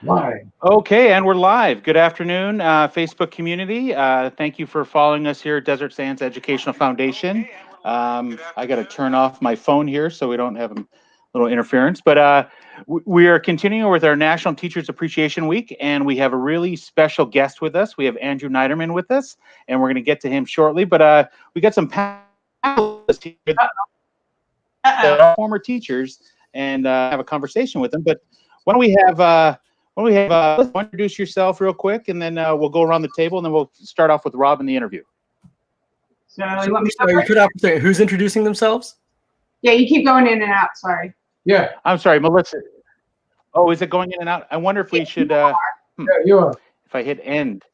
Live. Okay, and we're live. Good afternoon, Facebook community. Thank you for following us here at Desert Sands Educational Foundation. I got to turn off my phone here so we don't have a little interference. But we are continuing with our National Teachers Appreciation Week, and we have a really special guest with us. We have Andrew Neiderman with us, and we're going to get to him shortly. But we got some panelists here that are former teachers and have a conversation with them. But why don't we have let's introduce yourself real quick, and then we'll go around the table, and then we'll start off with Rob in the interview. So you want me to you could have to say who's introducing themselves? Yeah, you keep going in and out. Sorry. Yeah. I'm sorry, Melissa. Oh, is it going in and out? I wonder if we should. Yeah, you are. If I hit end.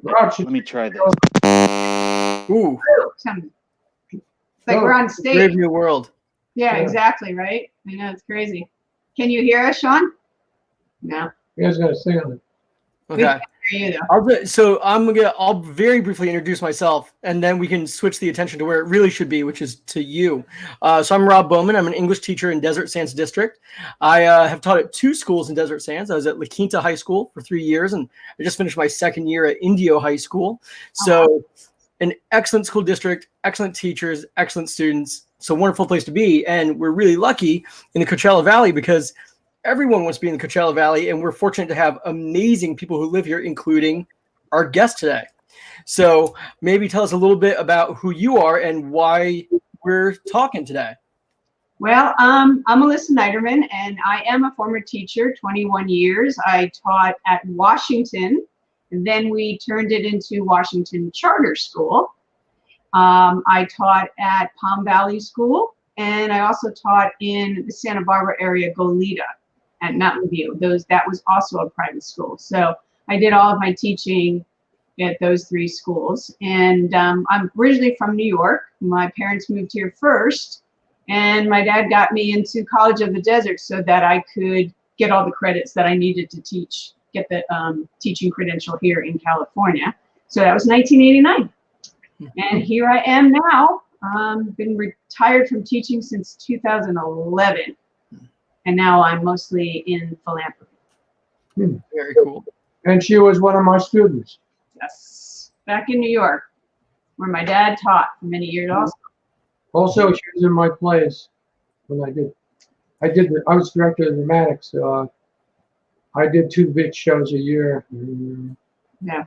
Rob, Let me try this. Ooh, It's like we're on stage. Brave New World. Yeah, Yeah. exactly, right? I know, it's crazy. Can you hear us, Sean? No. you guys got to sing on it. We Okay. can't hear you, though. I'll very briefly introduce myself, and then we can switch the attention to where it really should be, which is to you. So I'm Rob Bowman. I'm an English teacher in Desert Sands District. I have taught at 2 schools in Desert Sands. I was at La Quinta High School for 3 years, and I just finished my 2nd year at Indio High School. So an excellent school district, excellent teachers, excellent students. It's a wonderful place to be, and we're really lucky in the Coachella Valley because everyone wants to be in the Coachella Valley, and we're fortunate to have amazing people who live here, including our guest today. So maybe tell us a little bit about who you are and why we're talking today. Well, I'm Melissa Neiderman, and I am a former teacher, 21 years. I taught at Washington, and then we turned it into Washington Charter School. I taught at Palm Valley School, and I also taught in the Santa Barbara area, Goleta, at Mountain View. That was also a private school. So I did all of my teaching at those 3 schools. And I'm originally from New York. My parents moved here first, and my dad got me into College of the Desert so that I could get all the credits that I needed to teach, get the teaching credential here in California. So that was 1989. And here I am now. Been retired from teaching since 2011. And now I'm mostly in philanthropy. Very cool. And she was one of my students. Yes. Back in New York, where my dad taught for many years also. Also, she was in my plays when I was director of dramatics. I did 2 big shows a year. Yeah.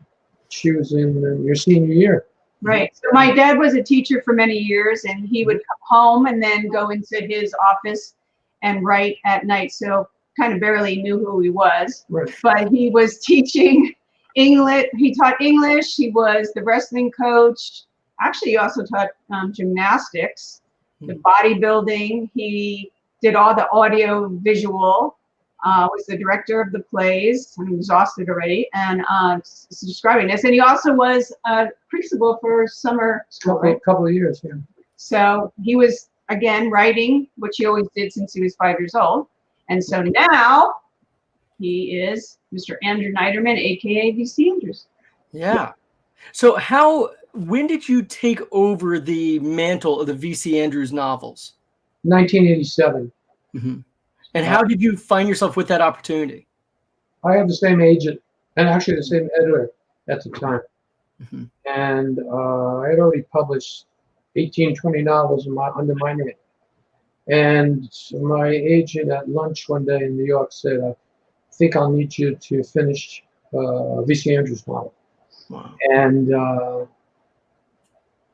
She was in your senior year. Right. So my dad was a teacher for many years, and he would come home and then go into his office and write at night. So kind of barely knew who he was. Right. But he was teaching English. He taught English. He was the wrestling coach. Actually, he also taught gymnastics, the bodybuilding. He did all the audio visual. Was the director of the plays. I'm exhausted already, and describing this. And he also was a principal for summer school. Right? Couple of years, yeah. So he was again writing, which he always did since he was 5 years old. And so now he is Mr. Andrew Neiderman, aka VC Andrews. Yeah. So when did you take over the mantle of the VC Andrews novels? 1987. Mm-hmm. And how did you find yourself with that opportunity? I have the same agent and actually the same editor at the time. Mm-hmm. And I had already published 18, 20 novels under my name. And my agent at lunch one day in New York said, I think I'll need you to finish V.C. Andrews' novel. Wow. And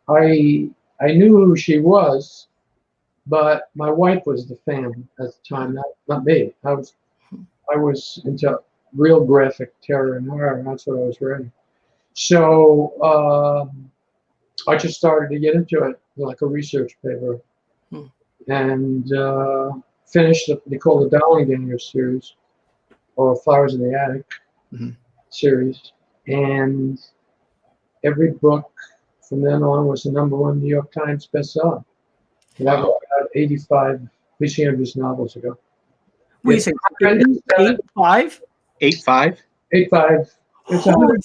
I knew who she was, but my wife was the fan at the time, not me. I was into real graphic terror and horror, and that's what I was writing. So I just started to get into it like a research paper, and finished they call the Doppelganger series, or Flowers in the Attic series, and every book from then on was the #1 New York Times bestseller. And I wrote about 85 V.C. Andrews novels ago. Wait a second. 85? 8.5? 85. It's Holy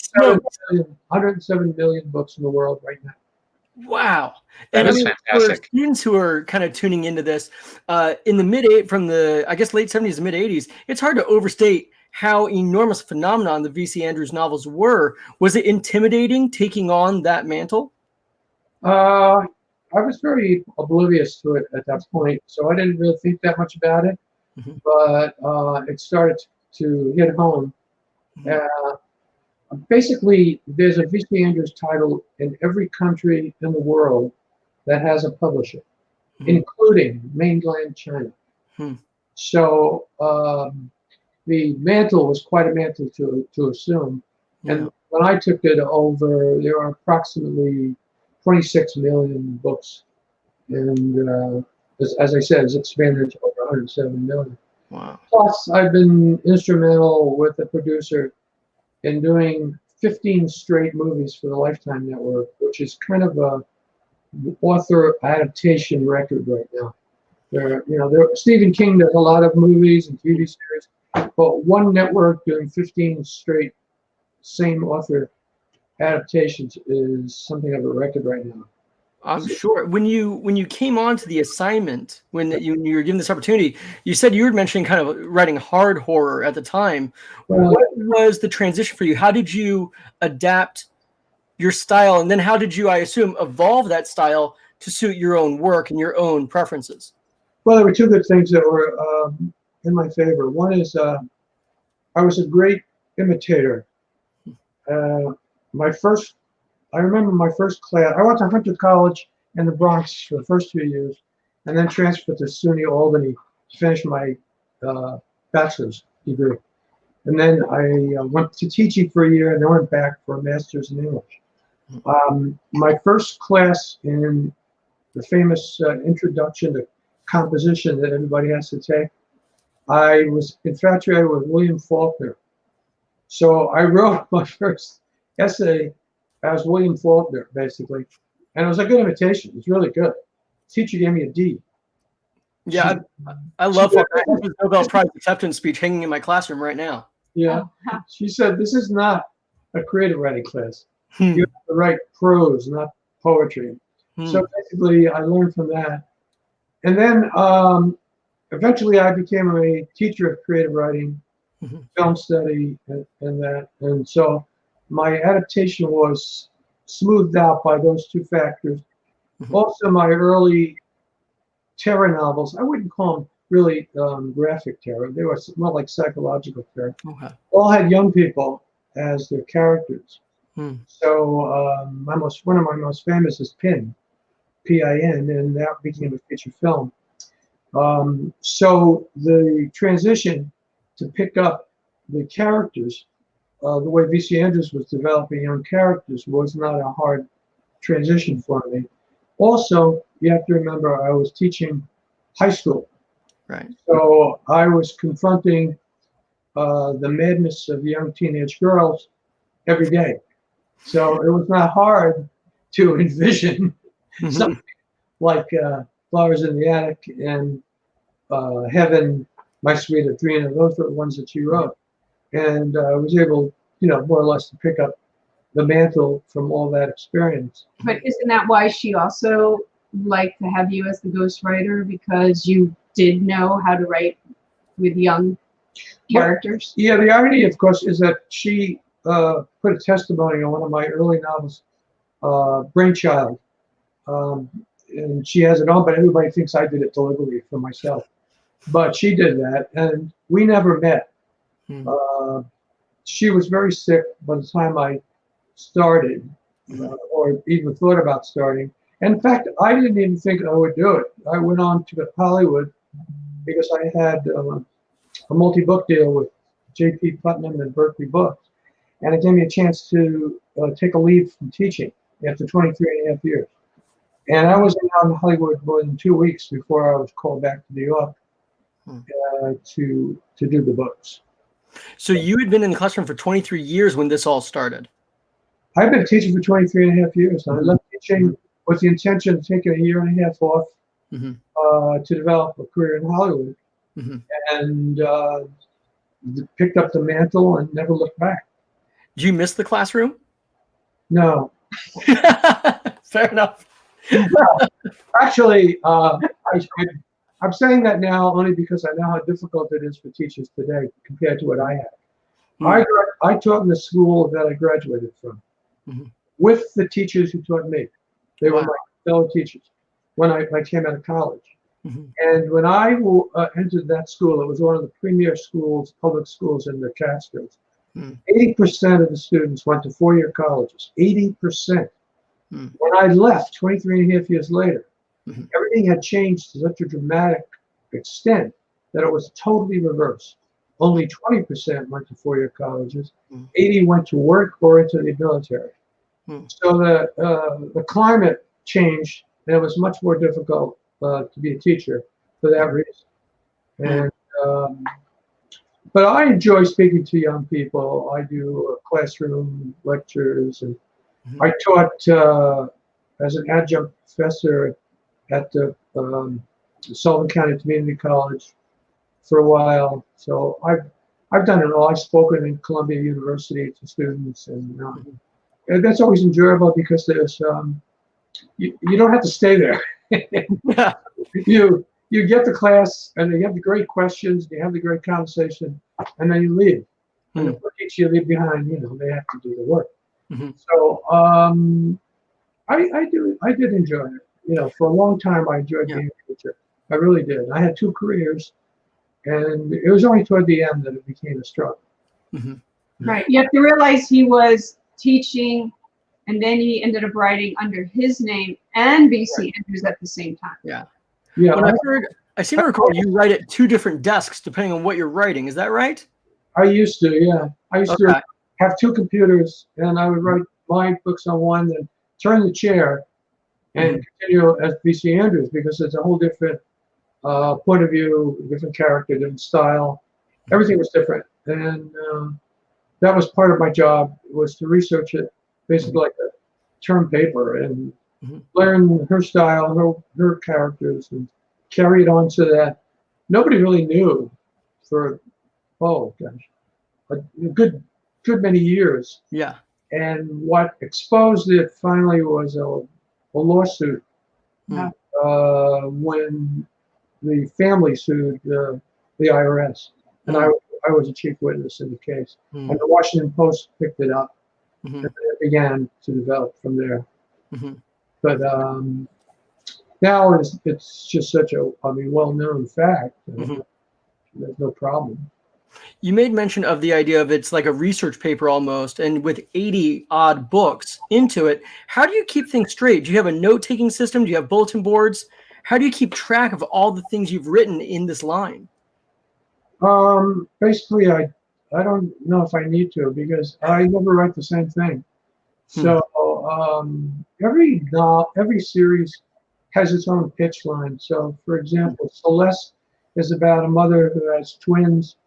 107 million books in the world right now. Wow. That And is for fantastic. students who are kind of tuning into this, in the I guess late 70s and mid 80s, it's hard to overstate how enormous phenomenon the V.C. Andrews novels were. Was it intimidating taking on that mantle? I was very oblivious to it at that point, so I didn't really think that much about it. Mhm. But it started to hit home. Mhm. Basically, there's a V.C. Andrews title in every country in the world that has a publisher, including mainland China. Hmm. So the mantle was quite a mantle to assume. And Yeah. when I took it over, there are approximately 26 million books. And as I said, it's expanded to over 107 million. Wow. Plus, I've been instrumental with the producer in doing 15 straight movies for the Lifetime Network, which is kind of a author adaptation record right now. Stephen King does a lot of movies and TV series, but one network doing 15 straight same author adaptations is something of a record right now. I'm sure when you came onto the assignment, when you were given this opportunity, you said you were mentioning kind of writing hard horror at the time. What was the transition for you? How did you adapt your style, and then how did you, I assume, evolve that style to suit your own work and your own preferences? Well, there were two good things that were in my favor. One is I was a great imitator. I remember my first class. I went to Hunter College in the Bronx for the first 2 years, and then transferred to SUNY Albany to finish my bachelor's degree. And then I went to teaching for a year, and then went back for a master's in English. My first class in the famous introduction to composition that everybody has to take, I was infatuated with William Faulkner. So I wrote my first essay as William Faulkner, basically. And it was a good imitation. It was really good. The teacher gave me a D. Yeah, I love Faulkner. I have his Nobel Prize acceptance speech hanging in my classroom right now. Yeah. She said, this is not a creative writing class. Hmm. You have to write prose, not poetry. So basically, I learned from that. And then eventually I became a teacher of creative writing, film study, and that. And so my adaptation was smoothed out by those two factors. Also, my early terror novels, I wouldn't call them really graphic terror. They were more like psychological terror. Okay. All had young people as their characters. So one of my most famous is Pin, P-I-N, and that became a feature film. So the transition to pick up the characters, the way V.C. Andrews was developing young characters, was not a hard transition for me. Also, you have to remember I was teaching high school. Right. So I was confronting the madness of young teenage girls every day. So it was not hard to envision something like Flowers in the Attic and Heaven, My Sweet Adrena. Those were the ones that she wrote. And I was able, more or less to pick up the mantle from all that experience. But isn't that why she also liked to have you as the ghostwriter, because you did know how to write with young characters? Yeah, the irony, of course, is that she put a testimony on one of my early novels, Brainchild. And she has it on, but everybody thinks I did it deliberately for myself. But she did that, and we never met. She was very sick by the time I started, or even thought about starting. And in fact, I didn't even think I would do it. I went on to Hollywood because I had a multi-book deal with J.P. Putnam and Berkeley Books. And it gave me a chance to take a leave from teaching after 23 and a half years. And I was in Hollywood more than 2 weeks before I was called back to New York to do the books. So you had been in the classroom for 23 years when this all started. I've been teaching for 23 and a half years. I left teaching with the intention of taking a year and a half off to develop a career in Hollywood. And picked up the mantle and never looked back. Do you miss the classroom? No. Fair enough. Actually, I'm saying that now only because I know how difficult it is for teachers today compared to what I had. I taught in the school that I graduated from with the teachers who taught me. They were my fellow teachers when I came out of college. And when I entered that school, it was one of the premier schools, public schools in the Catskills. 80% of the students went to four-year colleges. 80%. When I left 23 and a half years later, everything had changed to such a dramatic extent that it was totally reversed. Only 20% went to four-year colleges. 80 went to work or into the military. So the climate changed, and it was much more difficult to be a teacher for that reason. And but I enjoy speaking to young people. I do classroom lectures, and I taught as an adjunct professor at the Sullivan County Community College for a while. So I've done it all. I've spoken in Columbia University to students, and that's always enjoyable because there's you don't have to stay there. You get the class, and you have the great questions, you have the great conversation, and then you leave. And the work each you leave behind, they have to do the work. So I did enjoy it. For a long time I enjoyed being a teacher. I really did. I had two careers, and it was only toward the end that it became a struggle. Right. You have to realize he was teaching, and then he ended up writing under his name and BC Andrews at the same time. Yeah. Yeah. I seem to recall you write at two different desks depending on what you're writing. Is that right? I used to, yeah. I used to have two computers, and I would write my books on one, and turn the chair and continue as BC Andrews, because it's a whole different point of view, different character, different style. Everything was different. And that was part of my job, was to research it, basically like a term paper, and learn her style, her characters, and carry it on so that nobody really knew for, a good many years. Yeah. And what exposed it finally was a lawsuit when the family sued the IRS. And I was a chief witness in the case. And the Washington Post picked it up, and it began to develop from there. But now it's just such a well-known fact. There's no problem. You made mention of the idea of it's like a research paper almost, and with 80 odd books into it, how do you keep things straight? Do you have a note-taking system? Do you have bulletin boards? How do you keep track of all the things you've written in this line? Basically, I don't know if I need to, because I never write the same thing. So every series has its own pitch line. So, for example, Celeste is about a mother who has twins,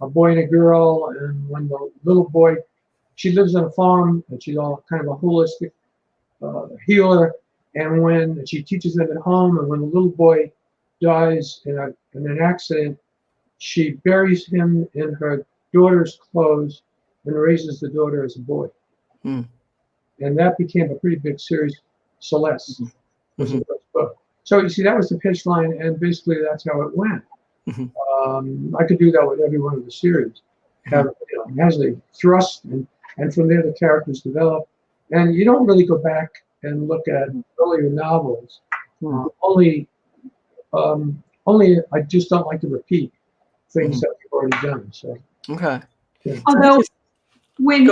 a boy and a girl, and when the little boy, she lives on a farm, and she's all kind of a holistic healer, and when she teaches them at home, and when the little boy dies in an accident, she buries him in her daughter's clothes and raises the daughter as a boy. And that became a pretty big series. Celeste was the first book. So you see, that was the pitch line, and basically that's how it went. I could do that with every one of the series. Have has a thrust, and from there the characters develop. And you don't really go back and look at earlier novels. Only I just don't like to repeat things that we've already done. So although when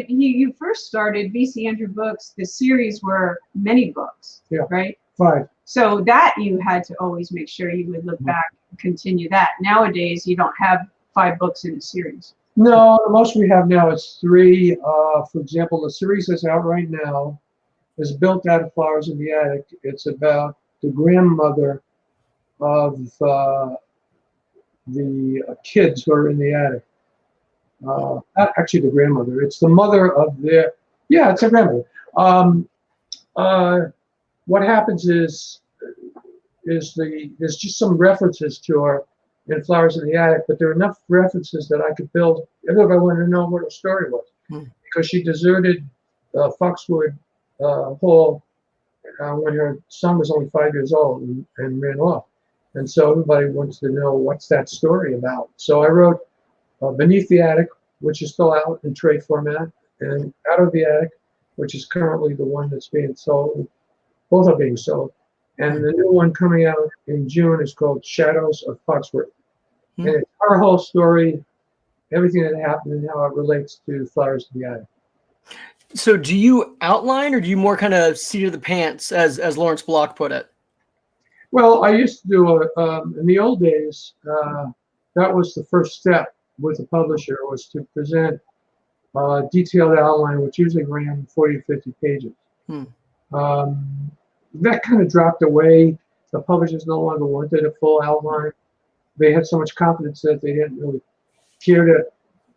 you first started BC Andrew Books, the series were many books, right? 5. So that you had to always make sure you would look back and continue that. Nowadays, you don't have 5 books in a series. No, the most we have now is 3. For example, the series that's out right now is built out of Flowers in the Attic. It's about the grandmother of the kids who are in the attic. Not actually the grandmother. It's the mother of their. Yeah, it's a grandmother. What happens is there's just some references to her in Flowers in the Attic, but there are enough references that I could build. Everybody wanted to know what her story was, because she deserted Foxwood Hall when her son was only 5 years old and ran off. And so everybody wants to know what's that story about. So I wrote Beneath the Attic, which is still out in trade format, and Out of the Attic, which is currently the one that's being sold. Both are being sold. And the new one coming out in June is called Shadows of Foxworth. And it's our whole story, everything that happened and how it relates to Flowers in the Attic. So do you outline, or do you more kind of seat of the pants, as Lawrence Block put it? Well, I used to do in the old days, that was the first step with the publisher, was to present a detailed outline, which usually ran 40 to 50 pages. That kind of dropped away. The publishers no longer wanted a full outline. They had so much confidence that they didn't really care to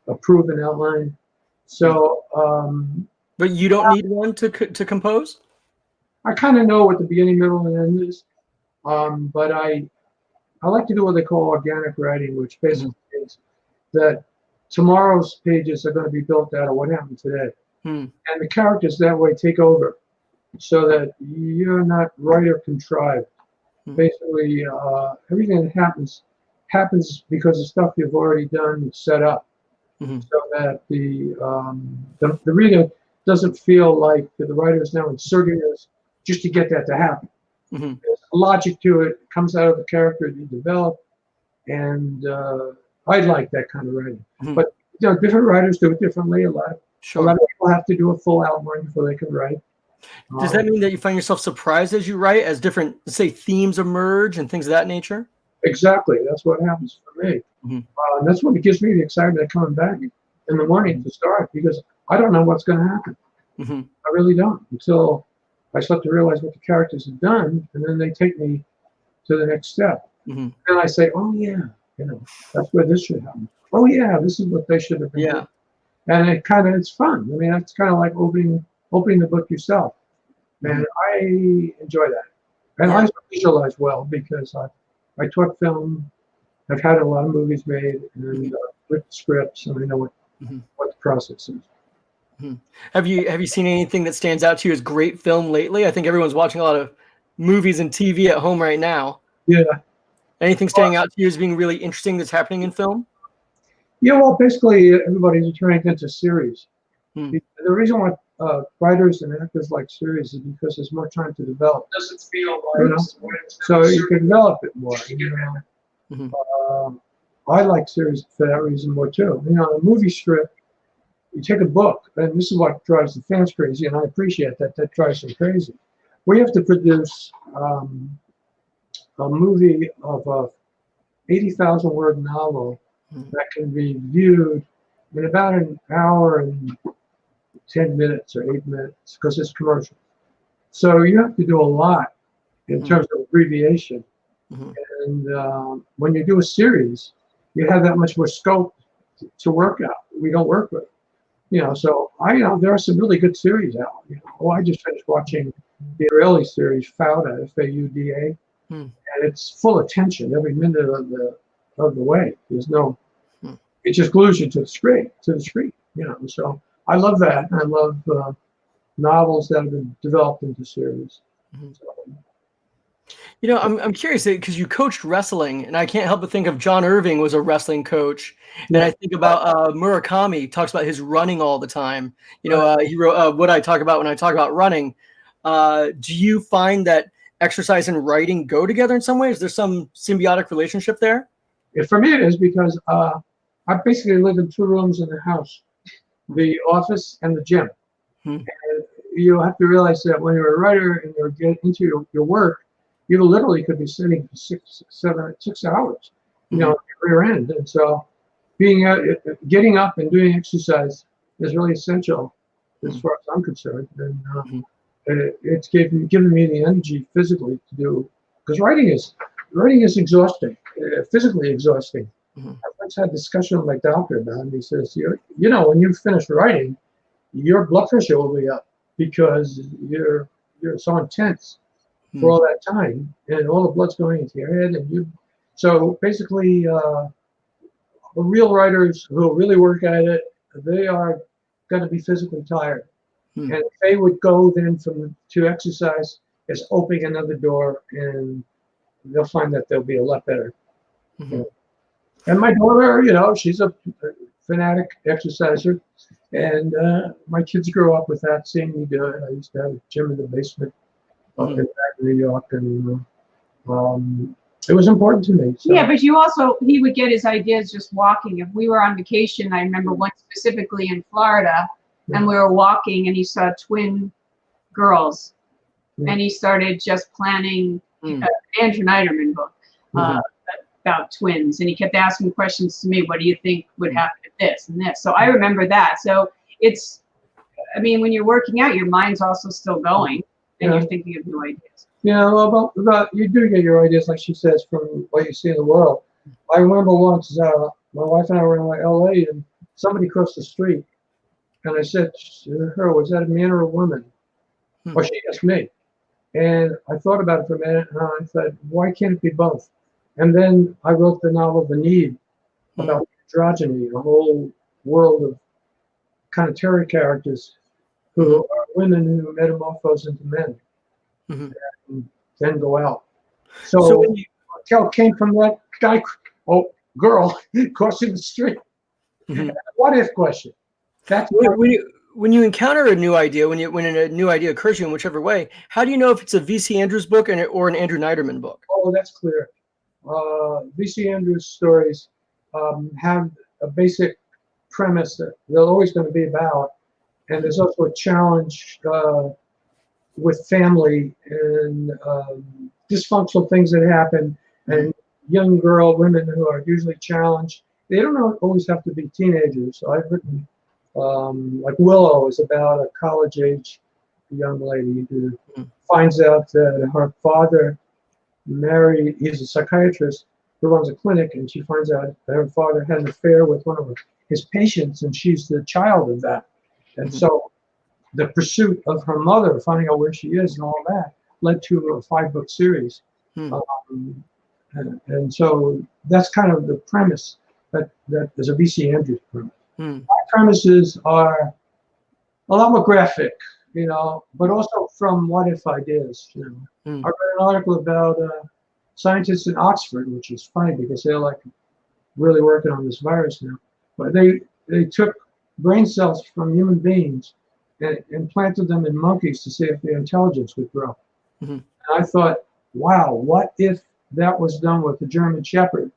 approve an outline. So, but you don't need one to compose? I kind of know what the beginning, middle, and end is. But I like to do what they call organic writing, which basically is that tomorrow's pages are going to be built out of what happened today. And the characters that way take over, so that you're not writer contrived. Basically, everything that happens because of stuff you've already done and set up, so that the reader doesn't feel like the writer is now inserting this just to get that to happen. There's a logic to it. It comes out of the character that you develop, and I like that kind of writing. But different writers do it differently. A lot of people have to do a full outline before they can write. Does that mean that you find yourself surprised as you write, as different, say, themes emerge and things of that nature? Exactly. That's what happens for me. That's what gives me the excitement of coming back in the morning to start, because I don't know what's going to happen. I really don't, until I start to realize what the characters have done, and then they take me to the next step. And I say, oh yeah, that's where this should happen. Oh yeah, this is what they should have been doing. And it's fun. I mean, it's kind of like opening the book yourself. And I enjoy that. And I visualize well, because I taught film. I've had a lot of movies made, and written scripts, and I know what the process is. Have you seen anything that stands out to you as great film lately? I think everyone's watching a lot of movies and TV at home right now. Yeah. Anything standing out to you as being really interesting that's happening in film? Yeah, well, basically everybody's turning into series. The reason why writers and actors like series is because there's more time to develop. Doesn't feel like so you can develop it more. I like series for that reason more too. A movie strip, you take a book, and this is what drives the fans crazy, and I appreciate that. That drives them crazy. We have to produce a movie of a 80,000 word novel that can be viewed in about an hour and 10 minutes or 8 minutes, because it's commercial. So you have to do a lot in terms of abbreviation. And when you do a series, you have that much more scope to work out. We don't work with it. So there are some really good series out. I just finished watching the Israeli series Fauda, Fauda, and it's full of tension every minute of the way. There's no, it just glues you to the screen. So I love that. I love novels that have been developed into series. I'm curious, because you coached wrestling, and I can't help but think of John Irving was a wrestling coach. And I think about Murakami talks about his running all the time. He wrote What I Talk About When I Talk About Running. Do you find that exercise and writing go together in some ways? There's some symbiotic relationship there? For me, it is, because I basically live in 2 rooms in the house, the office and the gym. And you have to realize that when you're a writer and you're getting into your work, you literally could be sitting for 6 hours, at your rear end. And so getting up and doing exercise is really essential as far as I'm concerned. And it's given me the energy physically to do, because writing is exhausting, physically exhausting. I once had a discussion with my doctor about it, and he says, when you finish writing, your blood pressure will be up, because you're so intense for all that time, and all the blood's going into your head, and so basically real writers who really work at it, they are going to be physically tired. And if they would go then to exercise is opening another door, and they'll find that they'll be a lot better. Mm-hmm. And my daughter, she's a fanatic exerciser, and my kids grew up with that, seeing me do it. I used to have a gym in the basement up in New York, and it was important to me. So. Yeah, but he would get his ideas just walking. If we were on vacation, I remember one specifically in Florida, and we were walking, and he saw twin girls, and he started just planning an Andrew Neiderman book about twins, and he kept asking questions to me. What do you think would happen to this and this? So I remember that. So when you're working out, your mind's also still going, and you're thinking of new ideas. Yeah, well, about you do get your ideas, like she says, from what you see in the world. I remember once my wife and I were in LA, and somebody crossed the street, and I said to her, "Was that a man or a woman?" Or she asked me, and I thought about it for a minute, and I said, "Why can't it be both?" And then I wrote the novel The Need about androgyny, a whole world of kind of terror characters who are women who metamorphose into men. And then go out. So when you came from that guy, girl crossing the street. What if question? That's when you encounter a new idea, when a new idea occurs to you in whichever way, how do you know if it's a V.C. Andrews book or an Andrew Neiderman book? Oh, that's clear. V.C. Andrews stories have a basic premise that they're always going to be about, and there's also a challenge with family and dysfunctional things that happen, and young women who are usually challenged. They don't always have to be teenagers. So I've written, like Willow is about a college-age young lady who finds out that her father he's a psychiatrist who runs a clinic, and she finds out that her father had an affair with one of his patients, and she's the child of that. And so the pursuit of her mother, finding out where she is and all that, led to a 5-book series. And so that's kind of the premise that is a V.C. Andrews premise. My premises are a lot more graphic, but also from what if ideas. I read an article about scientists in Oxford, which is funny because they're like really working on this virus now. But they took brain cells from human beings and implanted them in monkeys to see if their intelligence would grow. And I thought, wow, what if that was done with the German Shepherd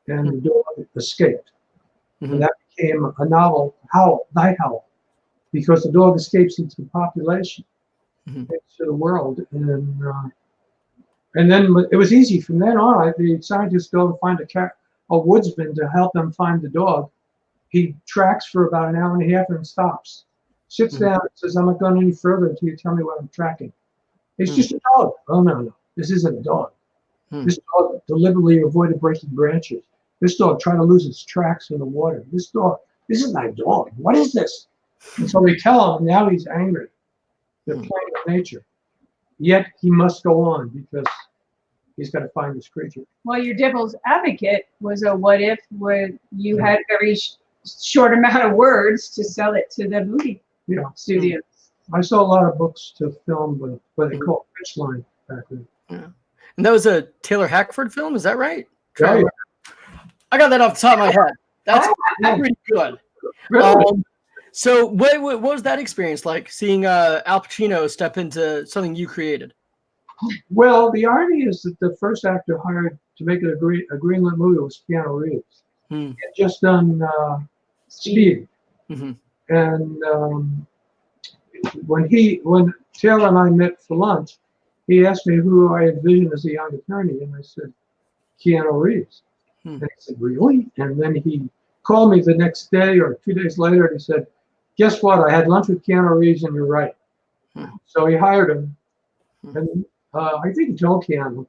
and the dog escaped? And that became a novel, Night Howl, because the dog escapes into the population, into the world. And then it was easy. From then on, the scientists go and find a woodsman to help them find the dog. He tracks for about an hour and a half and stops. Sits down and says, "I'm not going any further until you tell me what I'm tracking." It's just a dog. Oh, no. This isn't a dog. This dog deliberately avoided breaking branches. This dog tried to lose its tracks in the water. This is my dog. What is this? And so they tell him, now he's angry. They're playing with nature. Yet he must go on because he's got to find this creature. Well, your devil's advocate was a what if where you had very short amount of words to sell it to the movie studios. I saw a lot of books to film with what they call pitch line back then. And that was a Taylor Hackford film, is that right? Yeah. I got that off the top of my head. That's pretty good. Really? So what was that experience like, seeing Al Pacino step into something you created? Well, the irony is that the first actor hired to make it a Greenland movie was Keanu Reeves. He had just done Speed. And when Taylor and I met for lunch, he asked me who I envisioned as a young attorney, and I said, Keanu Reeves. And he said, really? And then he called me the next day or 2 days later, and he said, guess what? I had lunch with Keanu Reeves, and you're right. So he hired him, and I think he told Keanu.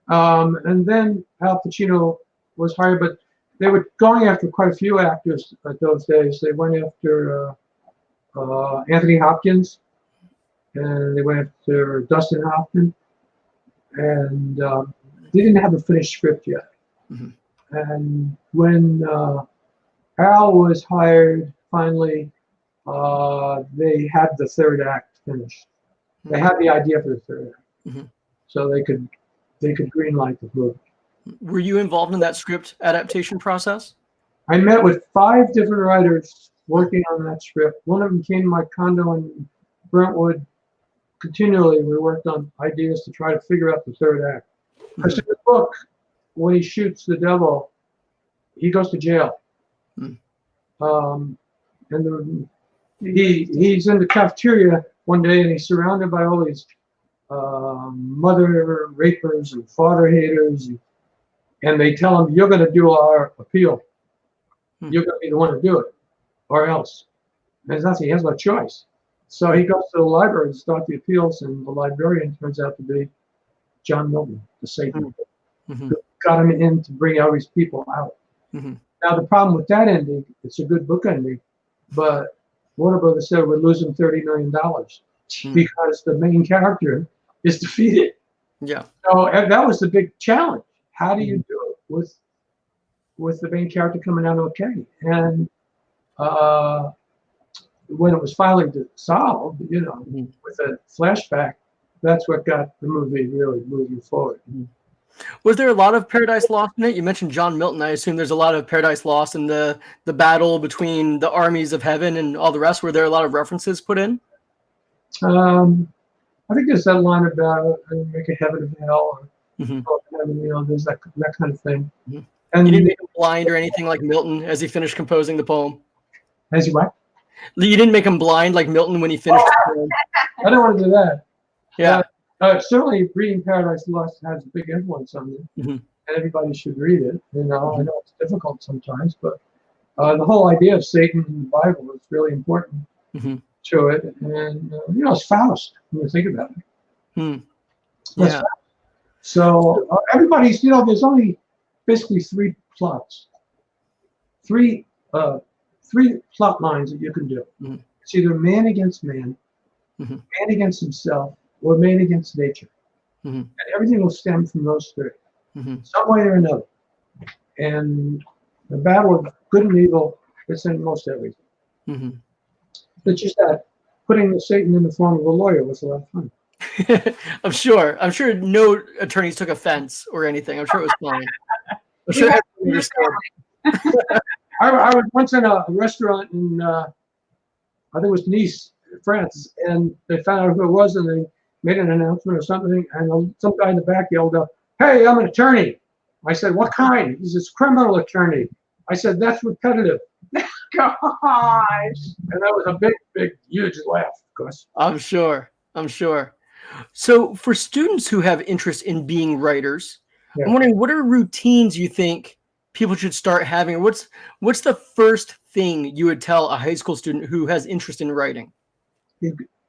And then Al Pacino was hired, but they were going after quite a few actors those days. They went after Anthony Hopkins, and they went after Dustin Hoffman, and they didn't have a finished script yet. And when Al was hired, finally, they had the third act finished. They had the idea for the third act. Mhm. so they could greenlight the movie. Were you involved in that script adaptation process? I met with 5 different writers working on that script. One of them came to my condo in Brentwood. Continually, we worked on ideas to try to figure out the third act. Because in the book, when he shoots the devil, he goes to jail. Mm. And he's in the cafeteria one day, and he's surrounded by all these mother rapers and father haters, and they tell him, "You're going to do our appeal. You're going to be the one to do it, or else." There's nothing. He has no choice. So he goes to the library to start the appeals, and the librarian turns out to be John Milton, the Satan, who got him in to bring all these people out. Now, the problem with that ending, it's a good book ending, but Warner Brothers said we're losing $30 million because the main character is defeated. Yeah. So that was the big challenge. How do you do it with the main character coming out okay? And when it was finally solved, with a flashback, that's what got the movie really moving forward. Was there a lot of Paradise Lost in it? You mentioned John Milton. I assume there's a lot of Paradise Lost in the battle between the armies of heaven and all the rest. Were there a lot of references put in? I think there's that line about make a heaven of hell, or heaven, there's that kind of thing. And you didn't make him blind or anything like Milton as he finished composing the poem? As he what? You didn't make him blind like Milton when he finished the poem? I don't want to do that. Yeah. Certainly, reading Paradise Lost has a big influence on me, and everybody should read it. I know it's difficult sometimes, but the whole idea of Satan in the Bible is really important to it. And, it's Faust, when you think about it. Yeah. So everybody's, there's only basically 3 plots, 3 plot lines that you can do. It's either man against man, man against himself, or man against nature. And everything will stem from those 3, some way or another. And the battle of good and evil is in most everything. It's just that putting Satan in the form of a lawyer was a lot of fun. I'm sure no attorneys took offense or anything. I'm sure it was fine. I'm sure everyone understood. I was once in a restaurant in, I think it was Nice, France, and they found out who it was, and they made an announcement or something, and some guy in the back yelled out, "Hey, I'm an attorney." I said, "What kind?" He says, "Criminal attorney." I said, "That's repetitive." Gosh. And that was a big, huge laugh, of course. I'm sure. So for students who have interest in being writers, I'm wondering, what are routines you think people should start having? Or what's the first thing you would tell a high school student who has interest in writing?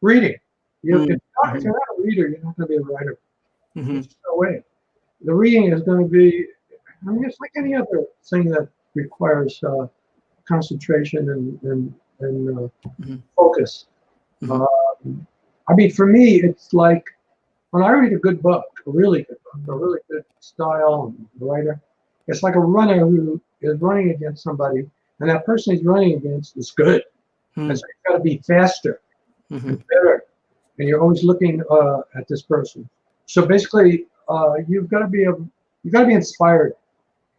Reading. If you're not a reader, you're not going to be a writer. There's no way. The reading is going to be, it's like any other thing that requires concentration and focus. For me, it's like when I read a good book, a really good style and writer, it's like a runner who is running against somebody, and that person he's running against is good. And so you've got to be faster and better, and you're always looking at this person. So basically, you've got to be inspired,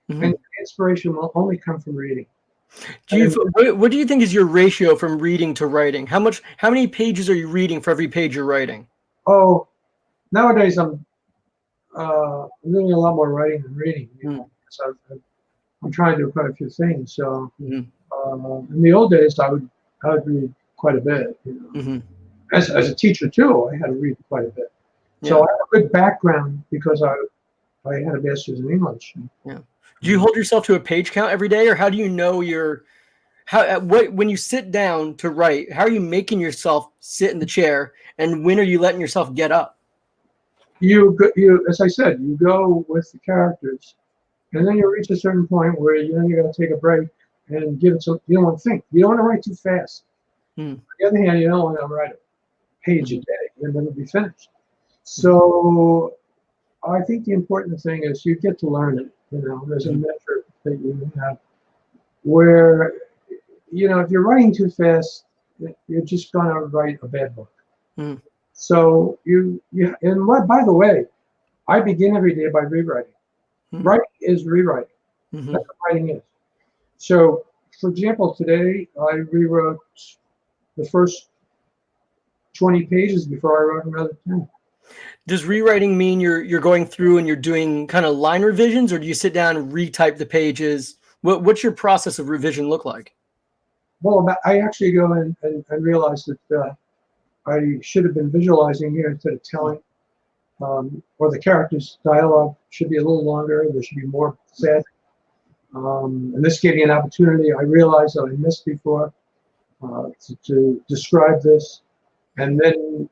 and inspiration will only come from reading. What do you think is your ratio from reading to writing? How many pages are you reading for every page you're writing? Oh, nowadays I'm doing a lot more writing than reading. So I'm trying to do quite a few things. So in the old days, I would read quite a bit. As a teacher too, I had to read quite a bit. So I have a good background because I had a master's in English. Do you hold yourself to a page count every day, or how do you know when you sit down to write, how are you making yourself sit in the chair, and when are you letting yourself get up? You as I said, you go with the characters, and then you reach a certain point where you got to take a break and give it some. You don't want to think. You don't want to write too fast. On the other hand, you don't want to write a page a day, and then it'll be finished. So I think the important thing is you get to learn it. There's a measure that you have where, if you're writing too fast, you're just going to write a bad book. So and by the way, I begin every day by rewriting. Writing is rewriting. That's what writing is. So, for example, today I rewrote the first 20 pages before I wrote another 10. Does rewriting mean you're going through and you're doing kind of line revisions, or do you sit down and retype the pages? What's your process of revision look like? Well, I actually go in and realize that I should have been visualizing here instead of telling. Or the character's dialogue should be a little longer. There should be more said. And this gave me an opportunity. I realized that I missed before to describe this. And then,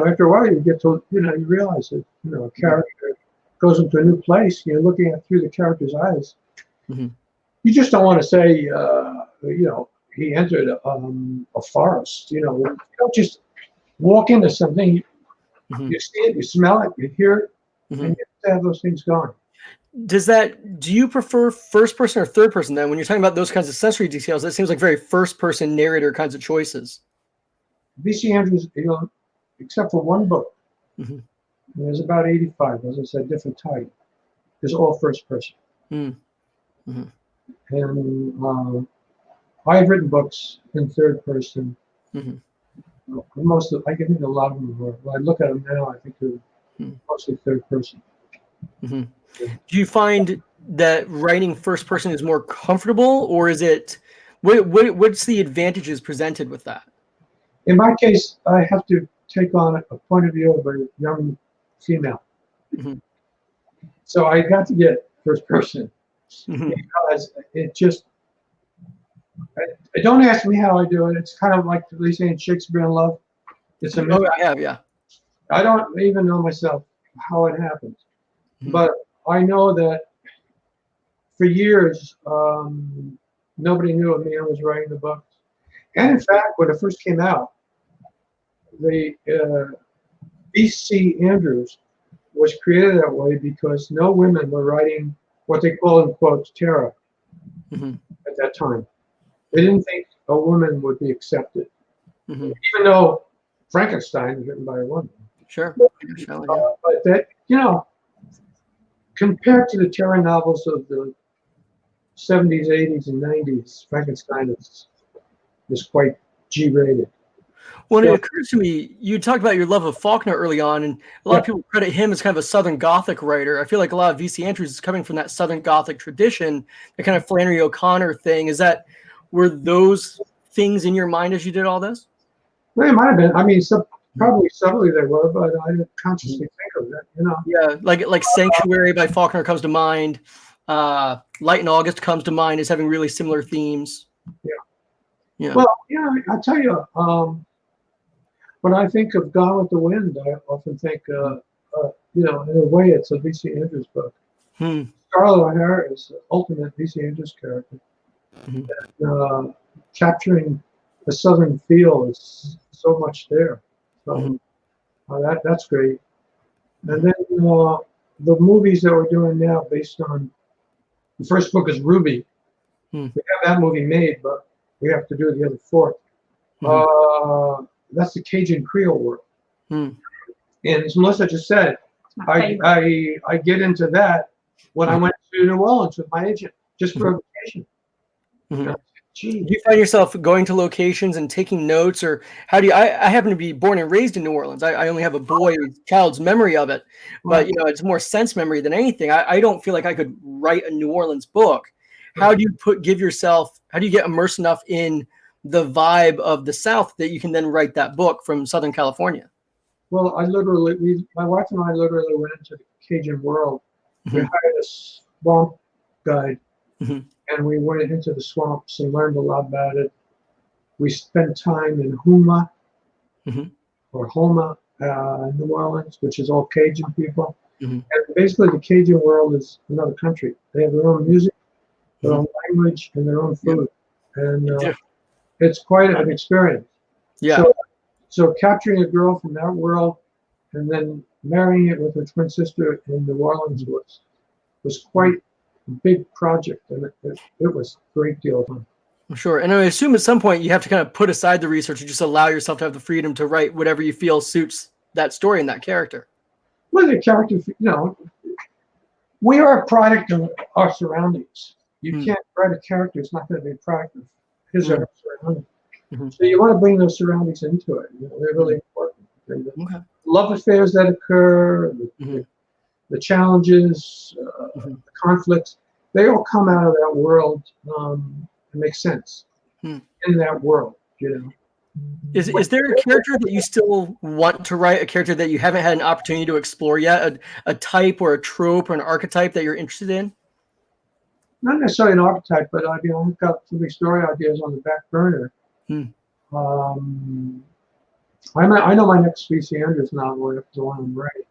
after a while, you get to, you realize that, a character goes into a new place. You're looking at through the character's eyes. You just don't want to say, he entered a forest. You don't just walk into something. You see it, you smell it, you hear it, and you have to have those things going. Do you prefer first person or third person then? When you're talking about those kinds of sensory details, that seems like very first person narrator kinds of choices. V.C. Andrews, except for one book, there's about 85, as I said, different type, is all first person. And I've written books in third person. I can think a lot of them were. When I look at them now, I think they're mostly third person. Do you find that writing first person is more comfortable, or is it? What's the advantages presented with that? In my case, I have to take on a point of view of a young female. So I got to get first person because it just. Don't ask me how I do it. It's kind of like they say in Shakespeare in Love. It's a myth. I have, yeah. I don't even know myself how it happens, but I know that for years nobody knew a man was writing the books. And in fact, when it first came out, the V.C. Andrews was created that way because no women were writing what they call in quotes terror at that time. They didn't think a woman would be accepted, even though Frankenstein was written by a woman. Sure. But that, compared to the terror novels of the 70s, 80s, and 90s, Frankenstein was quite G-rated. Well, it occurs to me, you talked about your love of Faulkner early on, and a lot of people credit him as kind of a Southern Gothic writer. I feel like a lot of V.C. Andrews is coming from that Southern Gothic tradition, the kind of Flannery O'Connor thing. Were those things in your mind as you did all this? Well, it might have been. I mean, probably subtly they were, but I didn't consciously think of it. Yeah, like Sanctuary by Faulkner comes to mind. Light in August comes to mind as having really similar themes. Yeah. Well, I'll tell you, when I think of Gone with the Wind, I often think, in a way, it's a V.C. Andrews book. Scarlett O'Hara is the ultimate V.C. Andrews character. And, capturing the Southern feel is so much there. So that's great. And then the movies that we're doing now, based on the first book is Ruby. We have that movie made, but we have to do the other fourth. That's the Cajun Creole world. And as Melissa just said, I get into that when I went to New Orleans with my agent, just for a vacation. Do you find yourself going to locations and taking notes, or how do you? I happen to be born and raised in New Orleans. I only have a child's memory of it, but it's more sense memory than anything. I don't feel like I could write a New Orleans book. How do you how do you get immersed enough in the vibe of the South that you can then write that book from Southern California? Well, my wife and I literally went into the Cajun world. We hired a swamp guide. And we went into the swamps and learned a lot about it. We spent time in Houma, or Homa, New Orleans, which is all Cajun people. And basically, the Cajun world is another country. They have their own music, their own language, and their own food. And it's quite an experience. So capturing a girl from that world and then marrying it with her twin sister in New Orleans was quite big project, and it was a great deal of fun. Sure. And I assume at some point you have to kind of put aside the research and just allow yourself to have the freedom to write whatever you feel suits that story and that character. Well, the character, we are a product of our surroundings. You can't write a character; it's not going to be a product of his or her surroundings. So you want to bring those surroundings into it. They're really important. The love affairs that occur, the challenges, the conflicts, they all come out of that world and make sense in that world. Is there a character that you still want to write, a character that you haven't had an opportunity to explore yet, a type or a trope or an archetype that you're interested in? Not necessarily an archetype, but I've got some big story ideas on the back burner. I know my next B.C. Andrews novel is the one I'm writing.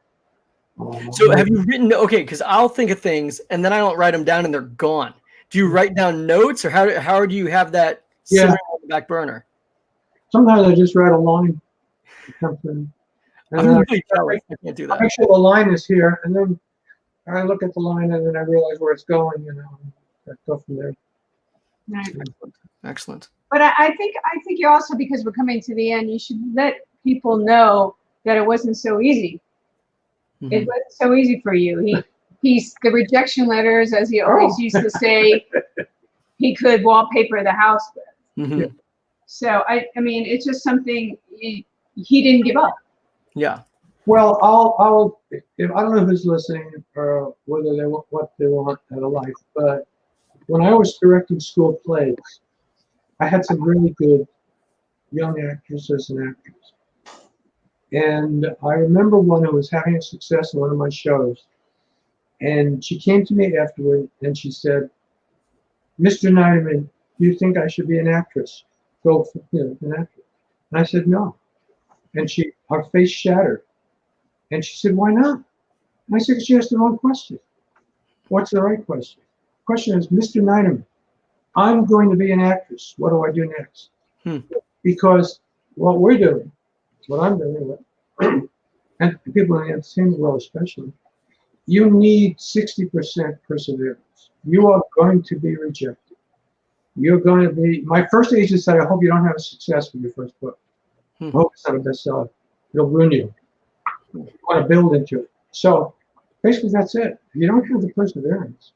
So have you written, okay, because I'll think of things and then I don't write them down and they're gone. Do you write down notes, or how do you have that simmering on the back burner? Sometimes I just write a line. And I'm really jealous. I can't do that. Actually, the line is here, and then I look at the line and then I realize where it's going, and I go from there. Excellent. But I think you also, because we're coming to the end, you should let people know that it wasn't so easy. It wasn't so easy for you. He's the rejection letters, as he always used to say, he could wallpaper the house with. So I mean, it's just something he didn't give up. Yeah. Well, I'll if I don't know who's listening or whether they want what they want out of life, but when I was directing school plays, I had some really good young actresses and actors. And I remember one who was having a success in one of my shows. And she came to me afterward and she said, "Mr. Neiderman, do you think I should be an actress? Go for an actress." And I said, "No." And her face shattered. And she said, "Why not?" And I said, "She asked the wrong question." What's the right question? The question is, "Mr. Neiderman, I'm going to be an actress. What do I do next?" Because what we're doing, what I'm doing, and people in the entertainment world especially, you need 60% perseverance. You are going to be rejected. You're going to be, my first agent said, "I hope you don't have a success with your first book. I hope it's not a bestseller. It'll ruin you. You want to build into it." So basically that's it. You don't have the perseverance.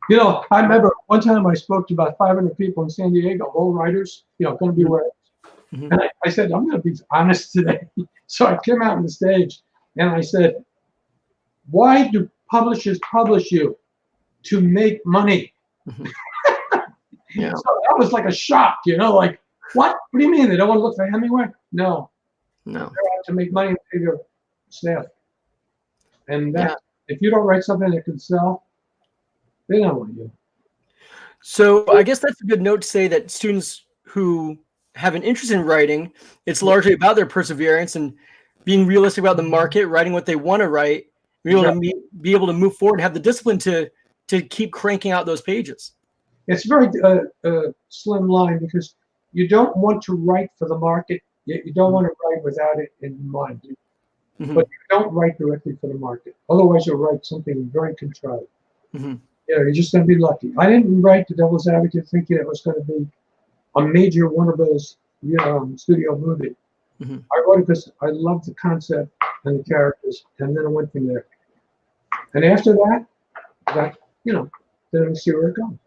I remember one time I spoke to about 500 people in San Diego, all writers, going to be writers. And I said, "I'm going to be honest today." So I came out on the stage and I said, "Why do publishers publish you? To make money." So that was like a shock, like, what? What do you mean? They don't want to look for Hemingway? No. They're out to make money and pay their staff. And if you don't write something that can sell, they don't want you. So I guess that's a good note to say that students who have an interest in writing, it's largely about their perseverance and being realistic about the market, writing what they want to write, be able to move forward and have the discipline to keep cranking out those pages. It's a very slim line, because you don't want to write for the market, yet you don't want to write without it in mind. But you don't write directly for the market. Otherwise, you'll write something very contrived. You're just going to be lucky. I didn't write The Devil's Advocate thinking it was going to be a major Warner Bros. Studio movie. I wrote it because I loved the concept and the characters, and then I went from there. And after that, then we see where it goes.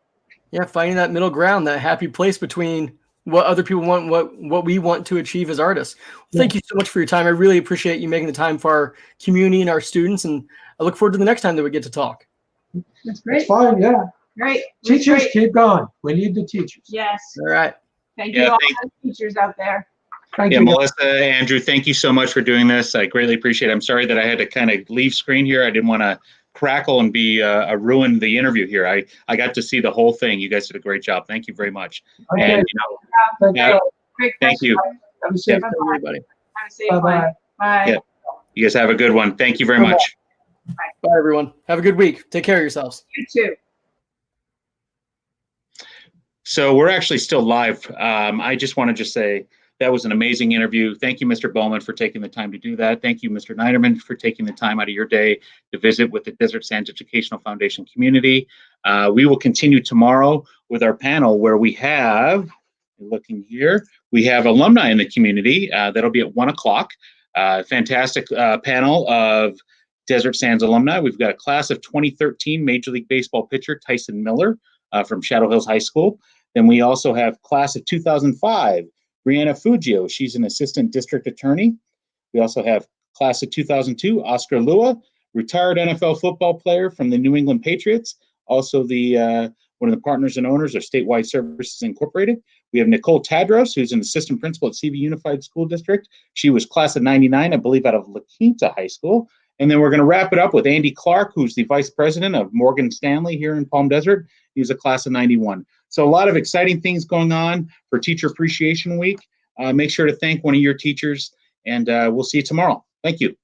Yeah, finding that middle ground, that happy place between what other people want, what we want to achieve as artists. Thank you so much for your time. I really appreciate you making the time for our community and our students, and I look forward to the next time that we get to talk. That's great. It's fine, yeah. Great. Teachers, keep going. We need the teachers. Yes. All right. Thank you all the teachers out there. Thank you. Melissa, Andrew, thank you so much for doing this. I greatly appreciate it. I'm sorry that I had to kind of leave screen here. I didn't want to crackle and ruin the interview here. I got to see the whole thing. You guys did a great job. Thank you very much. Okay. And Thank you. Have a safe day, everybody. Have a safe one. Bye. Yeah. You guys have a good one. Thank you very much. Bye, everyone. Have a good week. Take care of yourselves. You too. So we're actually still live. I just want to say that was an amazing interview. Thank you, Mr. Bowman, for taking the time to do that. Thank you, Mr. Neiderman, for taking the time out of your day to visit with the Desert Sands Educational Foundation community. We will continue tomorrow with our panel where we have, looking here, we have alumni in the community. That'll be at 1 o'clock. Fantastic panel of Desert Sands alumni. We've got a class of 2013 Major League Baseball pitcher Tyson Miller from Shadow Hills High School. Then we also have class of 2005, Brianna Fugio. She's an assistant district attorney. We also have class of 2002, Oscar Lua, retired NFL football player from the New England Patriots, also the one of the partners and owners of Statewide Services Incorporated. We have Nicole Tadros, who's an assistant principal at CV Unified School District. She was class of 99, I believe, out of La Quinta High School. And then we're going to wrap it up with Andy Clark, who's the vice president of Morgan Stanley here in Palm Desert. He's a class of 91. So a lot of exciting things going on for Teacher Appreciation Week. Make sure to thank one of your teachers, and we'll see you tomorrow. Thank you.